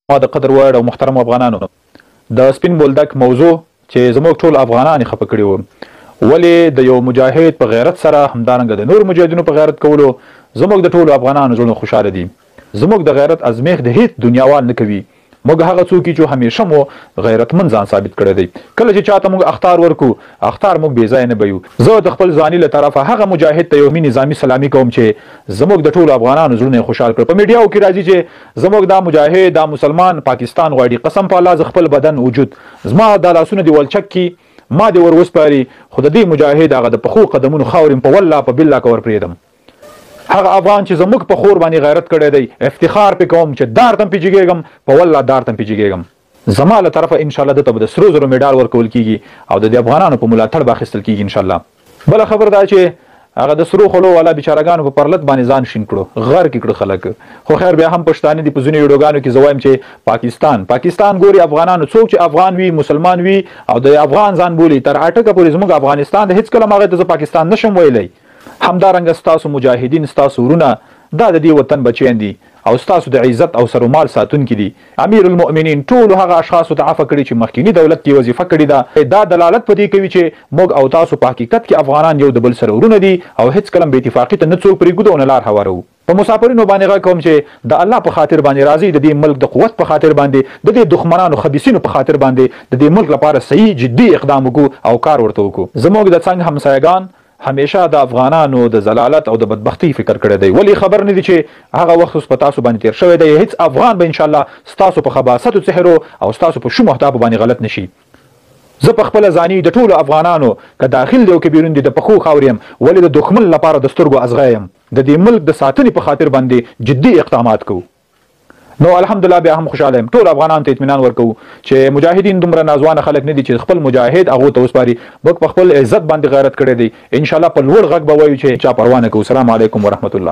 ما د قدر وړ او محترم افغانانو د سپین بولدک موضوع چې زموږ ټول افغانان خفه کړي وو ولې د یو مجاهد په غیرت سره همدارنګه د نور مجاهدینو په غیرت کولو زموږ د ټولو افغانانو زړونه خوشحاله دي. زموږ د غیرت ازمیښت د هیڅ دنیاوال نه کوي. موږ هغه څوک چې همیشه مو غیرتمند ځان ثابت کړی دی. کله چې چاته موږ اخطار ورکو اخطار موږ بې ځایه نه بیو. زه د خپل ځاني له طرفه هغه مجاهد ته یو مینې نظامي سلامي کوم چې زموږ د ټولو افغانانو زړونه خوشحال کړ. په میډیاو کې راځي چې زموږ دا مجاهد دا مسلمان پاکستان غواړي. قسم په الله ز خپل بدن وجود زما د لاسونه دی ولچک کی ما دی ور وسپاري خو د دې مجاهد هغه د پخو قدمونو خاورم په والله په بالله کور پریدم. هغه افغان چې زموږ په خور باندې غیرت کړی دی افتخار پې کوم چې دار تم پیجیږم په والله دار تم پیجیږم. زما له طرفه ان شاء الله دته به د سرو زرو میډال ورکول کیږي او د افغانانو په ملاتړ به اخیستل کیږي ان شاء الله. بل خبر دا چې هغه د سرو خلو والا بیچارهګانو په پرلط باندې ځان شین کړو غر کې کړو خلک. خو خیر بیا هم پښتانه دي په ځینو ویډیوګانو کې زوایم چې پاکستان ګوري افغانانو څوک چې افغان وي مسلمان وي او د افغان ځان بولي تر اټکه پورې زموږ افغانستان د هیڅ کله ماغه د پاکستان نشم ویلی. همدارنګه ستاسو مجاهدین ستاسو ورونه دا د دې وطن بچیان دي او ستاسو د عزت او سرومال ساتونکي دي. امیر المؤمنین ټول هغه اشخاصو ته عفو کړي چې مخکینی دولت کې وظیفه کړې ده. دا دلالت په دې کوي چې موږ او تاسو په حقیقت کې افغانان یو د بل سره ورونه دي او هیڅ کله به اتفاقی ته نه څوک پرېږدو او نه لار هوارو. په مسافرینو باندې غږ کوم چې د الله په خاطر باندې راځي د دې ملک د قوت په خاطر باندې د دې دښمنانو خبيثینو په خاطر باندې د دې ملک لپاره صحیح جدي اقدام وکړو او کار ورته وکړو. زموږ د څنګه همسایگان همیشه د افغانانو د زلالت او د بدبختی فکر کړی دی. ولی خبر نه دي چې هغه وخت په تاسو باندې تیر شوی دی. هیڅ افغان به ان شاء الله ستاسو په خباثت او سحر او ستاسو په شوم اهداف باندې غلط نشي. زه په خپل ځاني د ټولو افغانانو که داخل دی او که بیرون دي د پخو خاوریم ولې د دښمن لپاره د سترګو ازغایم د دې ملک د ساتنې په خاطر باندې جدي اقدامات کوو. نو الحمدلله بیا هم خوشاله یم. ټول افغانانو ته اطمینان ورکوو چې مجاهدین دومره نازوانه خلک نه دي چې خپل مجاهد هغو ته وسپاري. موږ په خپل عزت باندې غیرت کړی دی. ان شاء الله په لوړ غږ به وایو چې چا پروا نه کوو. السلام علیکم ورحمت الله.